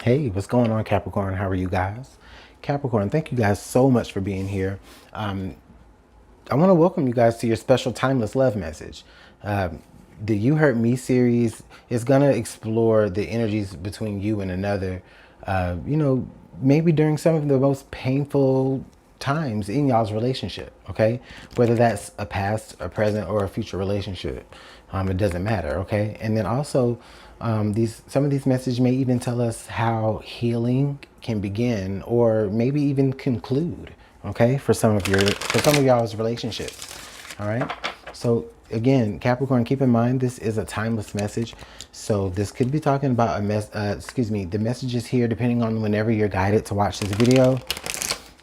Hey, what's going on, Capricorn? How are you guys? Capricorn, thank you guys so much for being here. I want to welcome you guys to your special timeless love message. The You Hurt Me series is going to explore the energies between you and another, maybe during some of the most painful times in y'all's relationship, okay? Whether that's a past, a present, or a future relationship. It doesn't matter, okay? And then also, some of these messages may even tell us how healing can begin or maybe even conclude, okay, for some of y'all's relationships. All right. So again, Capricorn, keep in mind this is a timeless message. So this could be talking about the messages here, depending on whenever you're guided to watch this video,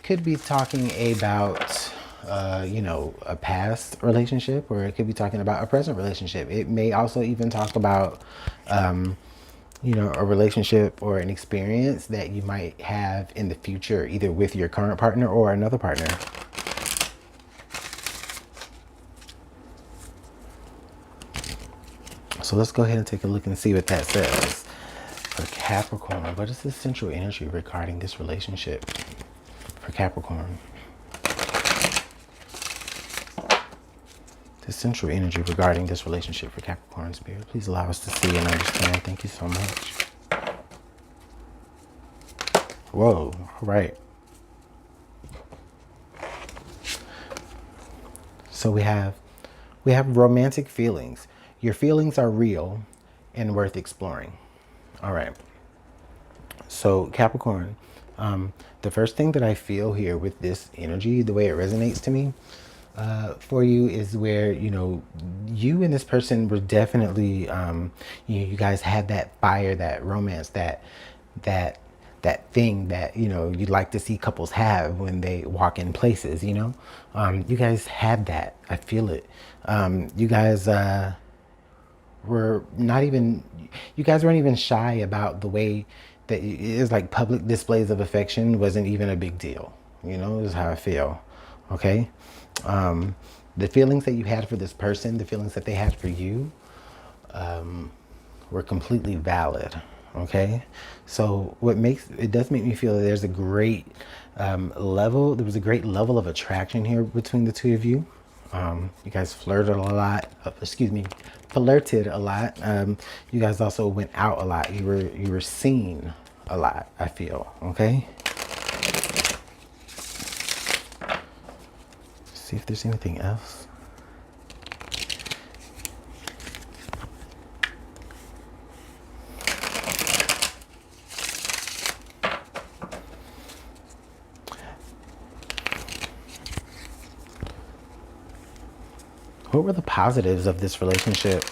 could be talking about a past relationship, or it could be talking about a present relationship. It may also even talk about a relationship or an experience that you might have in the future, either with your current partner or another partner. So let's go ahead and take a look and see what that says. For Capricorn, what is the central energy regarding this relationship for Capricorn? The central energy regarding this relationship for Capricorn, Spirit. Please allow us to see and understand. Thank you so much. Whoa, all right. So we have romantic feelings. Your feelings are real and worth exploring. All right. So Capricorn, the first thing that I feel here with this energy, the way it resonates to me, for you is where, you and this person were definitely, you guys had that fire, that romance, that thing that, you'd like to see couples have when they walk in places, you guys had that. I feel it. You guys, you guys weren't even shy about the way that it is, like public displays of affection wasn't even a big deal. This is how I feel. Okay. The feelings that you had for this person, the feelings that they had for you, were completely valid. Okay. So it does make me feel that there was a great level of attraction here between the two of you. You guys flirted a lot. Flirted a lot. You guys also went out a lot. You were seen a lot, I feel. Okay. See if there's anything else. What were the positives of this relationship?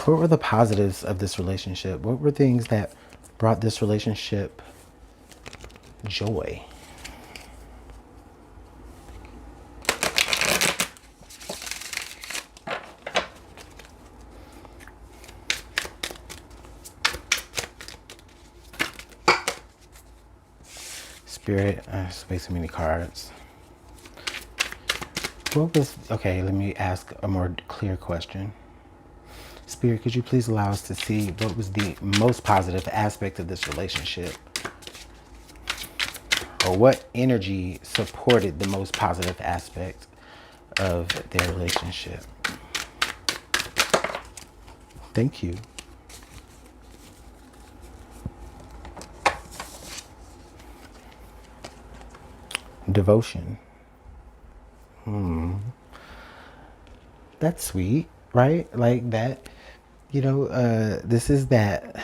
What were the positives of this relationship? What were things that brought this relationship joy? Spirit, there's way too many cards. Okay, let me ask a more clear question. Spirit, could you please allow us to see what was the most positive aspect of this relationship? Or what energy supported the most positive aspect of their relationship? Thank you. Devotion. That's sweet, right? Like that, this is that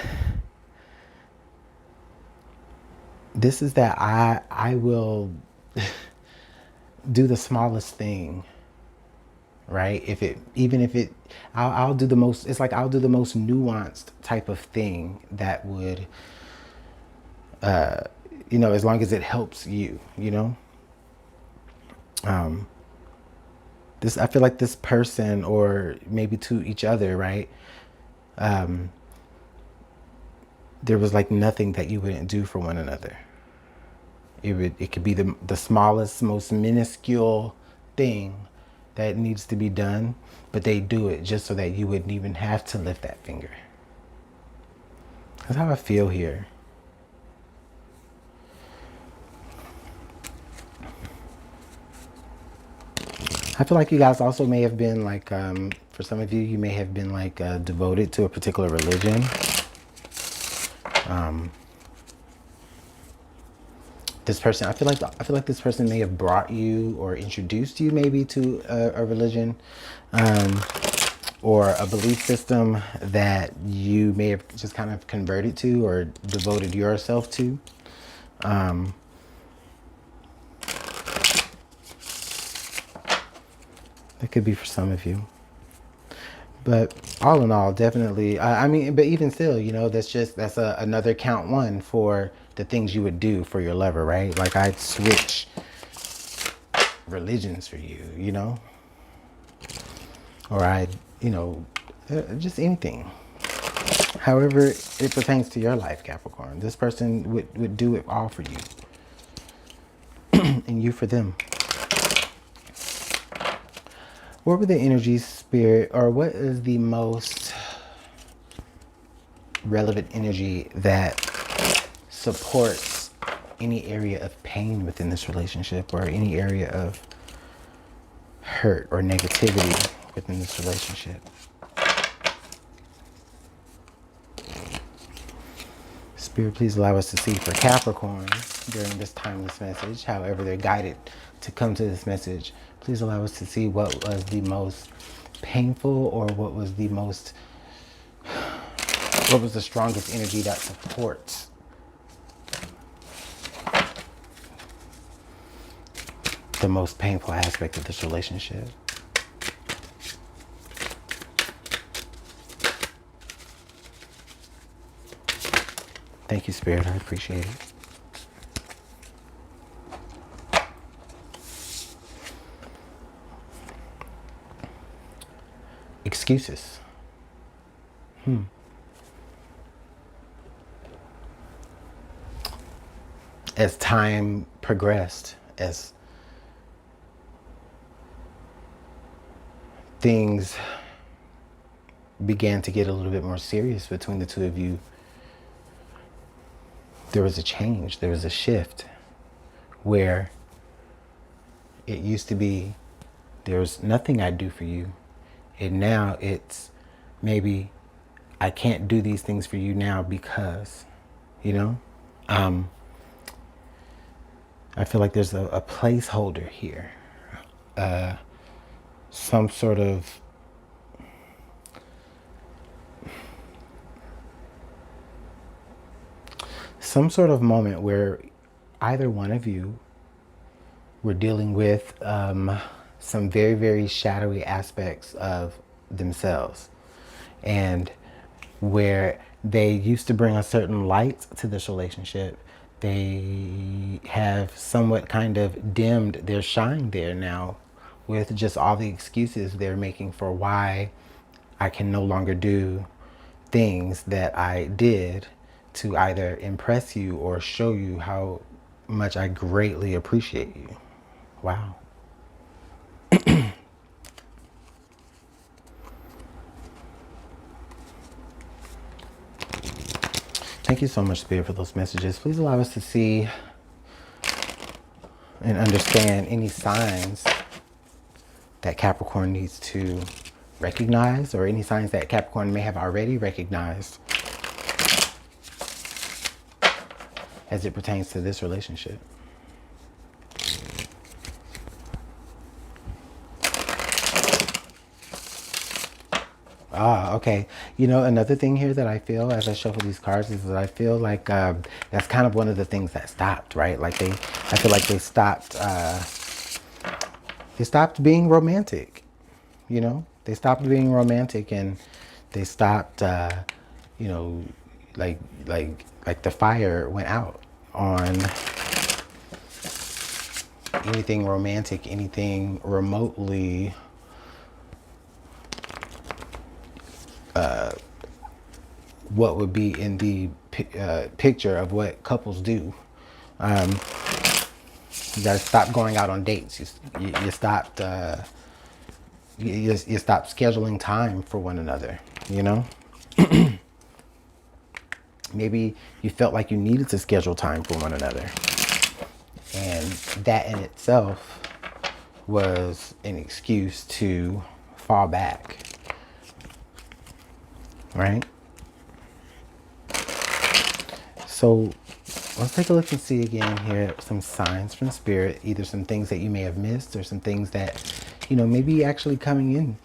I will do the smallest thing, right? I'll do the most, it's like I'll do the most nuanced type of thing that would, as long as it helps you, I feel like this person, or maybe to each other, right? There was like nothing that you wouldn't do for one another. It could be the smallest, most minuscule thing that needs to be done, but they do it just so that you wouldn't even have to lift that finger. That's how I feel here. I feel like you guys also may have been like, for some of you, you may have been like devoted to a particular religion. This person, I feel like this person may have brought you or introduced you maybe to a religion, or a belief system that you may have just kind of converted to or devoted yourself to. That could be for some of you. But all in all, definitely, I mean, but even still, you know, that's another count one for the things you would do for your lover, right? Like I'd switch religions for you, you know? Or I'd, you know, just anything. However it pertains to your life, Capricorn. This person would do it all for you. And you for them. What were the energies, Spirit, or what is the most relevant energy that supports any area of pain within this relationship, or any area of hurt or negativity within this relationship? Spirit, please allow us to see for Capricorn during this timeless message, however they're guided to come to this message. Please allow us to see what was the most painful, or what was the strongest energy that supports the most painful aspect of this relationship. Thank you, Spirit. I appreciate it. Excuses. As time progressed, as things began to get a little bit more serious between the two of you, there was a change, there was a shift, where it used to be there's nothing I do for you, and now it's maybe I can't do these things for you now because, you know, I feel like there's a placeholder here, some sort of moment where either one of you were dealing with some very, very shadowy aspects of themselves, and where they used to bring a certain light to this relationship, they have somewhat kind of dimmed their shine there now, with just all the excuses they're making for why I can no longer do things that I did to either impress you or show you how much I greatly appreciate you. Wow. Thank you so much, Spirit, for those messages. Please allow us to see and understand any signs that Capricorn needs to recognize, or any signs that Capricorn may have already recognized as it pertains to this relationship. Ah, okay. You know, another thing here that I feel as I shuffle these cards is that I feel like that's kind of one of the things that stopped, right? Like I feel like they stopped being romantic, you know? They stopped being romantic, and they stopped, you know, like the fire went out on anything romantic, anything remotely what would be in the picture of what couples do. You guys stopped going out on dates. You stopped You stop scheduling time for one another, you know? Maybe you felt like you needed to schedule time for one another. And that in itself was an excuse to fall back, right? So let's take a look and see again here some signs from Spirit, either some things that you may have missed or some things that, you know, maybe actually coming in,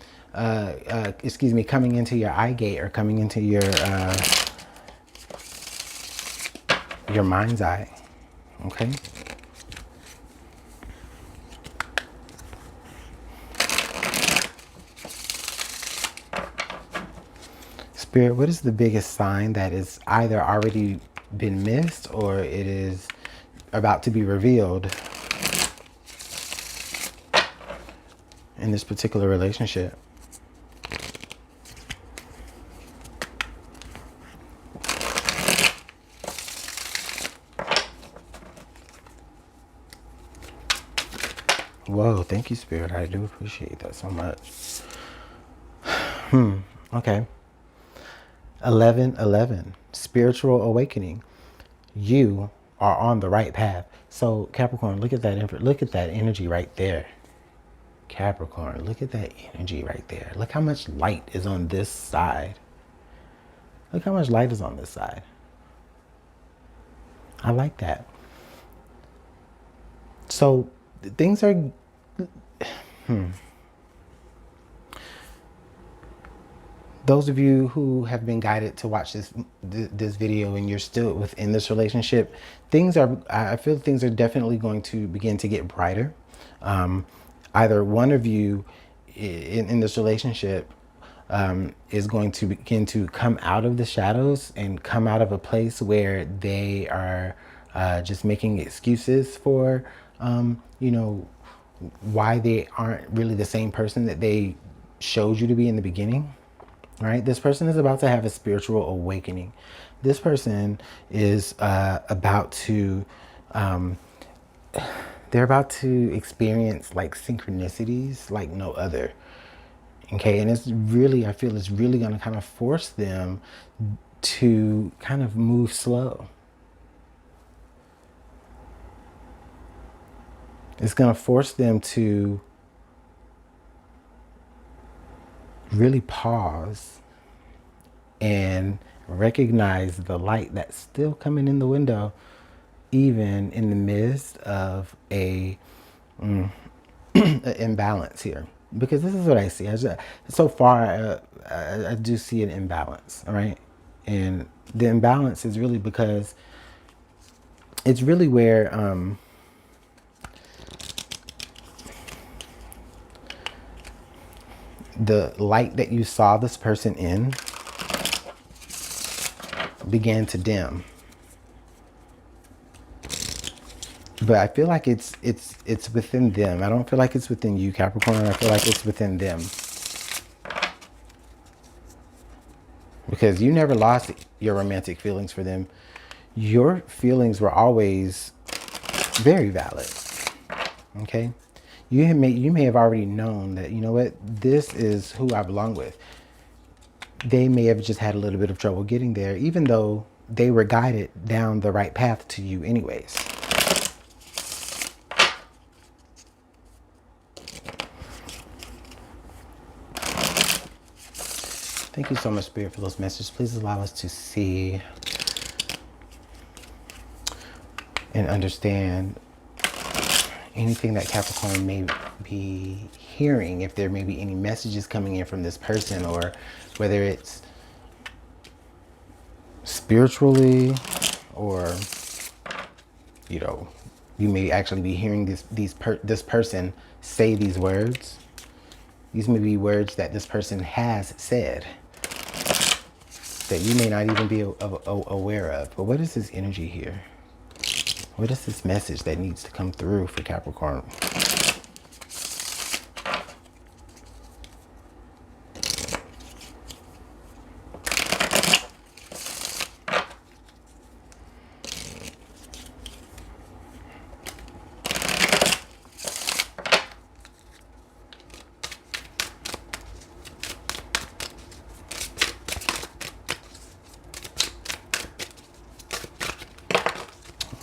coming into your eye gate or coming into your mind's eye, okay? Spirit, what is the biggest sign that is either already been missed or it is about to be revealed in this particular relationship? Whoa, thank you, Spirit. I do appreciate that so much. Okay. 11:11, spiritual awakening. You are on the right path. So Capricorn, look at that. Look at that energy right there. Capricorn, look at that energy right there. Look how much light is on this side. Look how much light is on this side. I like that. So things are. Those of you who have been guided to watch this video and you're still within this relationship, I feel things are definitely going to begin to get brighter. Either one of you in this relationship is going to begin to come out of the shadows and come out of a place where they are just making excuses for, you know, why they aren't really the same person that they showed you to be in the beginning. Right? This person is about to have a spiritual awakening. This person is about to, they're about to experience like synchronicities like no other. Okay, and it's really, I feel it's really going to kind of force them to kind of move slow. It's going to force them to really pause and recognize the light that's still coming in the window, even in the midst of an imbalance here. Because this is what I see. So far, I do see an imbalance, all right? And the imbalance is really because it's really where the light that you saw this person in began to dim. But I feel like it's within them. I don't feel like it's within you, Capricorn. I feel like it's within them. Because you never lost your romantic feelings for them. Your feelings were always very valid. Okay? You may have already known that, you know what, this is who I belong with. They may have just had a little bit of trouble getting there, even though they were guided down the right path to you anyways. Thank you so much, Spirit, for those messages. Please allow us to see and understand anything that Capricorn may be hearing, if there may be any messages coming in from this person, or whether it's spiritually, or, you know, you may actually be hearing this person say these words. These may be words that this person has said that you may not even be aware of. But what is this energy here? What is this message that needs to come through for Capricorn?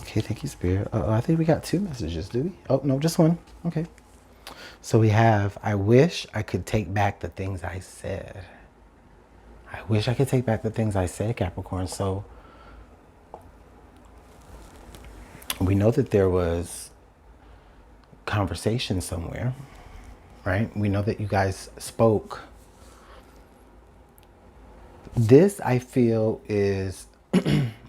Okay, thank you, Spirit. I think we got 2 messages, do we? Oh, no, just 1. Okay. So we have, I wish I could take back the things I said. I wish I could take back the things I said, Capricorn. So we know that there was conversation somewhere, right? We know that you guys spoke. This, I feel, is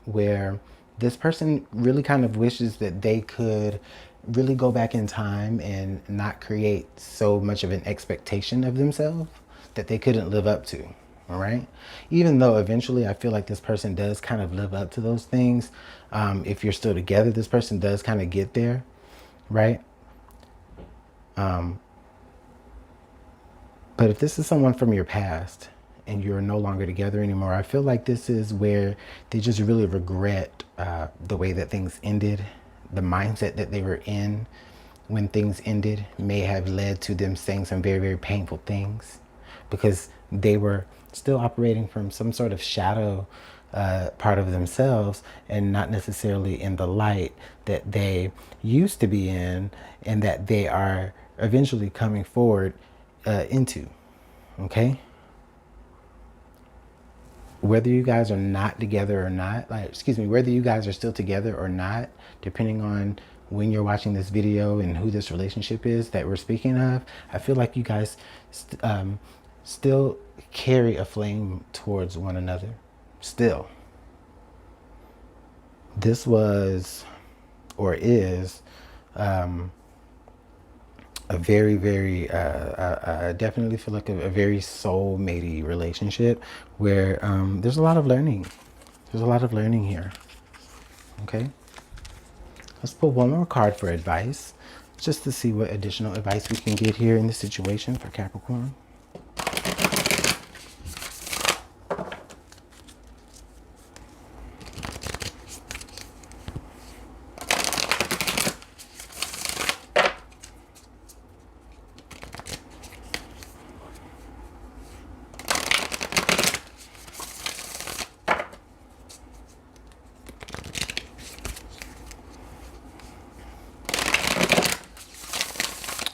where this person really kind of wishes that they could really go back in time and not create so much of an expectation of themselves that they couldn't live up to. All right. Even though eventually I feel like this person does kind of live up to those things. If you're still together, this person does kind of get there. Right. But if this is someone from your past and you're no longer together anymore, I feel like this is where they just really regret the way that things ended. The mindset that they were in when things ended may have led to them saying some very, very painful things because they were still operating from some sort of shadow part of themselves and not necessarily in the light that they used to be in and that they are eventually coming forward into. Okay? Whether you guys are not together or not, whether you guys are still together or not, depending on when you're watching this video and who this relationship is that we're speaking of, I feel like you guys still carry a flame towards one another. Still. This was, or is, a very, very, I definitely feel like a very soul-matey relationship where there's a lot of learning. There's a lot of learning here. Okay. Let's pull one more card for advice, just to see what additional advice we can get here in this situation for Capricorn.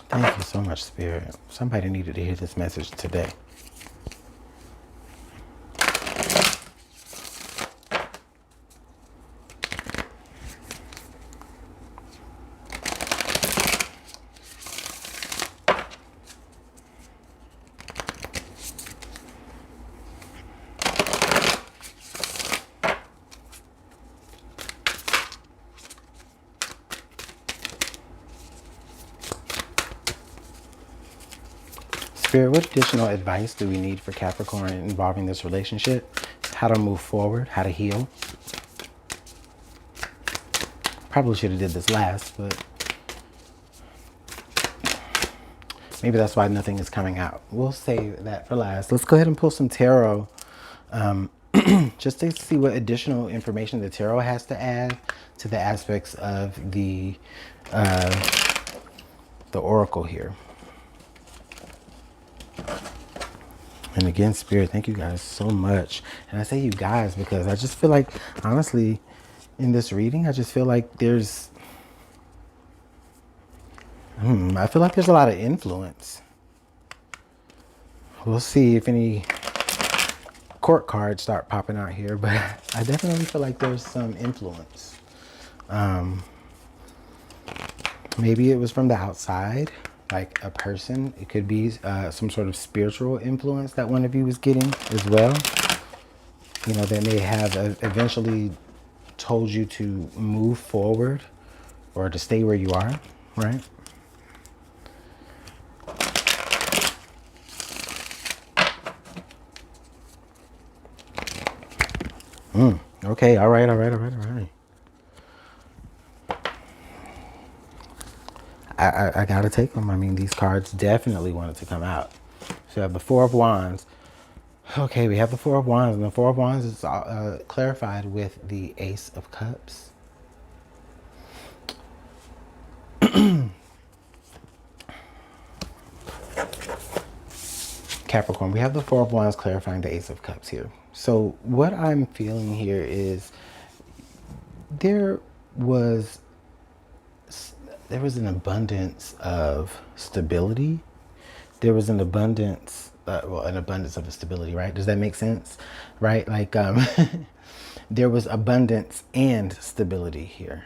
Thank you so much, Spirit. Somebody needed to hear this message today. Spirit, what additional advice do we need for Capricorn involving this relationship? How to move forward, how to heal. Probably should have did this last, but maybe that's why nothing is coming out. We'll save that for last. Let's go ahead and pull some tarot just to see what additional information the tarot has to add to the aspects of the oracle here. And again, Spirit, thank you guys so much. And I say you guys because I just feel like, honestly, in this reading, I just feel like there's, I feel like there's a lot of influence. We'll see if any court cards start popping out here, but I definitely feel like there's some influence. Maybe it was from the outside, like a person. It could be some sort of spiritual influence that one of you was getting as well. You know, they may have eventually told you to move forward or to stay where you are, right? Okay, all right. I gotta take them. I mean, these cards definitely wanted to come out. So you have the Four of Wands. Okay, we have the Four of Wands, and the Four of Wands is clarified with the Ace of Cups. Capricorn, we have the Four of Wands clarifying the Ace of Cups here. So what I'm feeling here is was, there was an abundance of stability. There was an abundance, an abundance of stability, right? Does that make sense? Right? Like, there was abundance and stability here.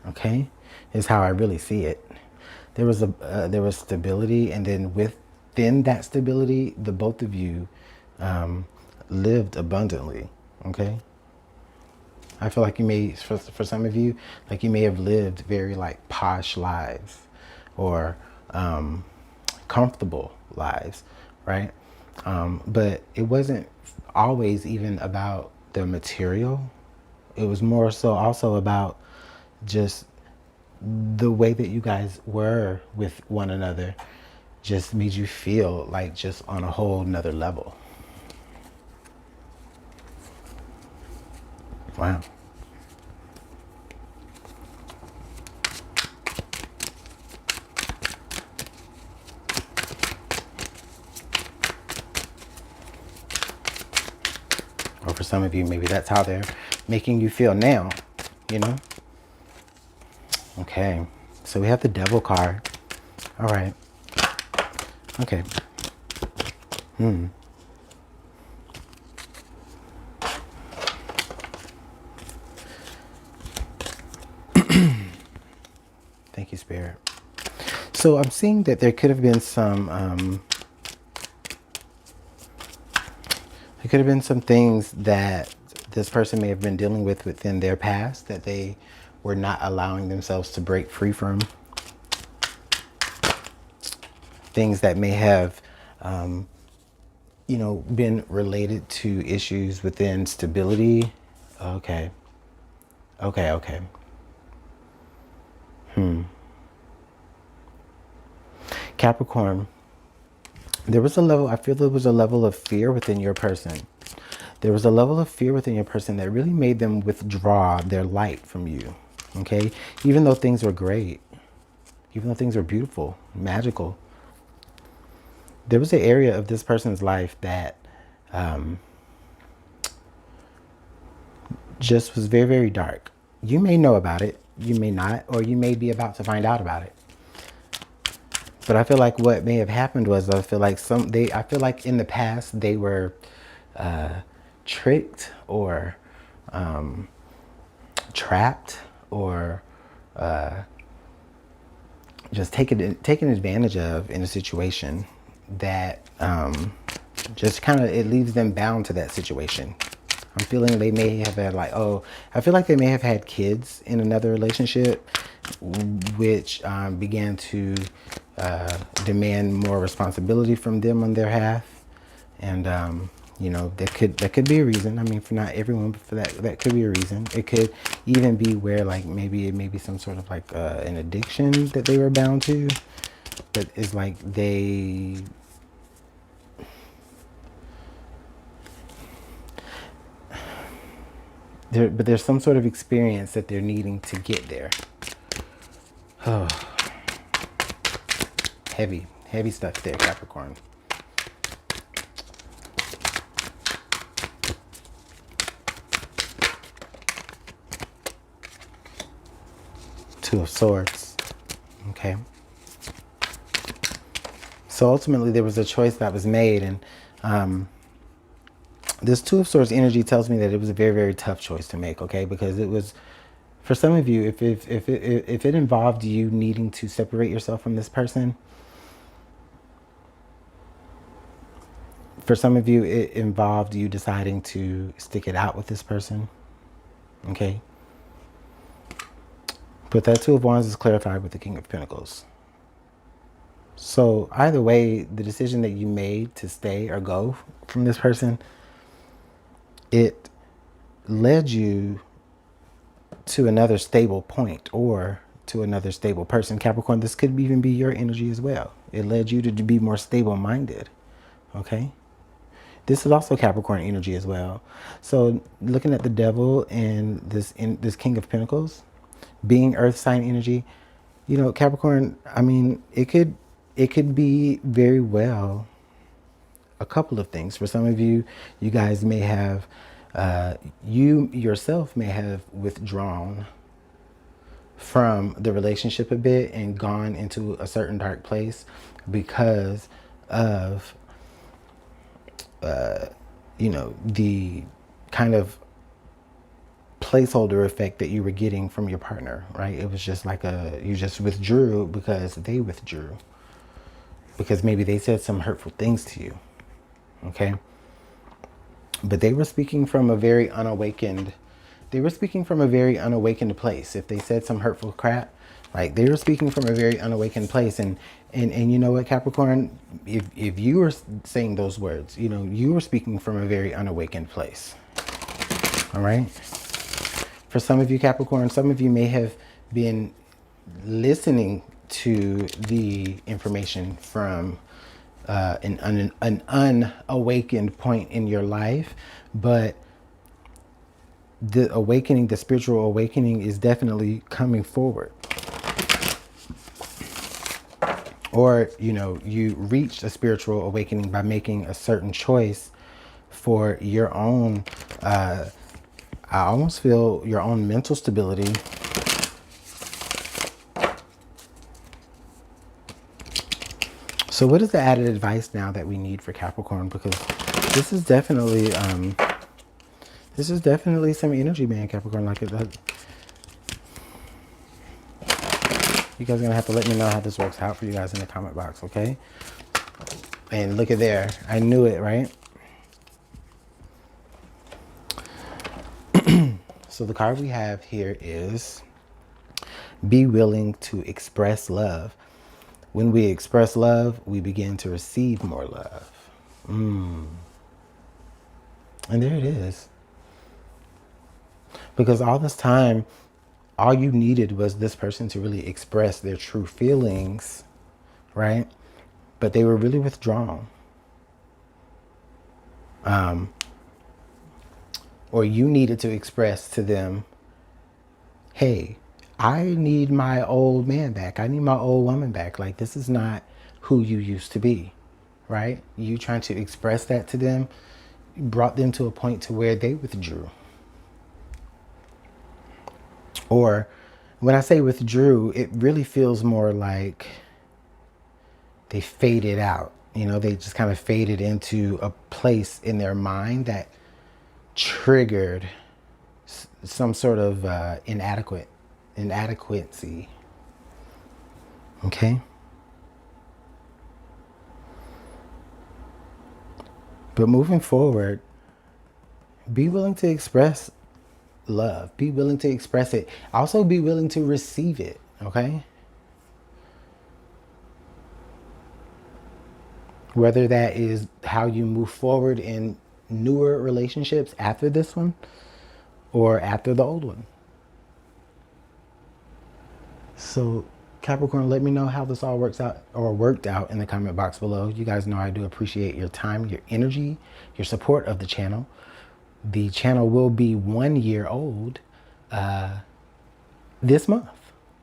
Okay, is how I really see it. There was stability, and then within that stability, the both of you lived abundantly. Okay, I feel like you may, for some of you, like you may have lived very like posh lives, or comfortable lives, right? But it wasn't always even about the material. It was more so also about just the way that you guys were with one another just made you feel like just on a whole nother level. Wow. Or for some of you, maybe that's how they're making you feel now, you know? Okay, so we have the Devil card. All right. Okay. Thank you, Spirit. So I'm seeing that there could have been some things that this person may have been dealing with within their past that they were not allowing themselves to break free from. Things that may have, been related to issues within stability. Okay. Okay. Capricorn, I feel there was a level of fear within your person. There was a level of fear within your person that really made them withdraw their light from you. Okay? Even though things were great, even though things were beautiful, magical, there was an area of this person's life that just was very, very dark. You may know about it, you may not, or you may be about to find out about it. But I feel like what may have happened was I feel like in the past they were tricked or trapped or just taken advantage of in a situation that just kind of, it leaves them bound to that situation. I'm feeling they may have had I feel like they may have had kids in another relationship, which began to demand more responsibility from them on their half. And, that could be a reason. I mean, for not everyone, but for that could be a reason. It could even be where like maybe it may be some sort of like an addiction that they were bound to, but it's like but there's some sort of experience that they're needing to get there. Oh, heavy stuff there, Capricorn. Two of Swords. Okay. So ultimately there was a choice that was made, and this Two of Swords energy tells me that it was a very, very tough choice to make, okay? Because it was, for some of you, if it involved you needing to separate yourself from this person, for some of you, it involved you deciding to stick it out with this person, okay? But that Two of Wands is clarified with the King of Pentacles. So either way, the decision that you made to stay or go from this person, it led you to another stable point or to another stable person. Capricorn, this could even be your energy as well. It led you to be more stable-minded, okay? This is also Capricorn energy as well. So looking at the Devil and this King of Pentacles, being Earth sign energy, Capricorn, I mean, it could be very well a couple of things. For some of you, you guys may have, you yourself may have withdrawn from the relationship a bit and gone into a certain dark place because of, you know, the kind of placeholder effect that you were getting from your partner, right? It was just like you just withdrew because they withdrew. Because maybe they said some hurtful things to you, okay? But they were speaking from a very unawakened, place. If they said some hurtful crap, like they were speaking from a very unawakened place. And you know what, Capricorn, if you were saying those words, you know, you were speaking from a very unawakened place. All right. For some of you, Capricorn, some of you may have been listening to the information from an unawakened point in your life, but the awakening, the spiritual awakening, is definitely coming forward. Or, you know, you reached a spiritual awakening by making a certain choice for your own, I almost feel your own mental stability. So what is the added advice now that we need for Capricorn? Because this is definitely some energy, man, Capricorn. Like you guys are gonna have to let me know how this works out for you guys in the comment box, okay? And look at there, I knew it, right? So the card we have here is be willing to express love. When we express love, we begin to receive more love. And there it is. Because all this time, all you needed was this person to really express their true feelings, right? But they were really withdrawn. Or you needed to express to them, hey, I need my old man back. I need my old woman back. Like, this is not who you used to be, right? You trying to express that to them brought them to a point to where they withdrew. Or when I say withdrew, it really feels more like they faded out. You know, they just kind of faded into a place in their mind that triggered some sort of inadequacy. Okay? But moving forward, be willing to express love. Be willing to express it. Also be willing to receive it, okay? Whether that is how you move forward in newer relationships after this one or after the old one. So Capricorn, let me know how this all works out or worked out in the comment box below. You guys know I do appreciate your time, your energy, your support of the channel. The channel will be 1 year old this month.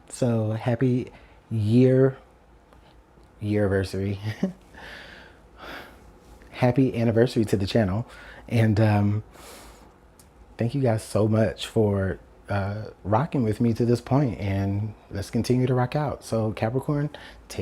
So happy year-anniversary. Happy anniversary to the channel. And thank you guys so much for rocking with me to this point, and let's continue to rock out. So Capricorn, take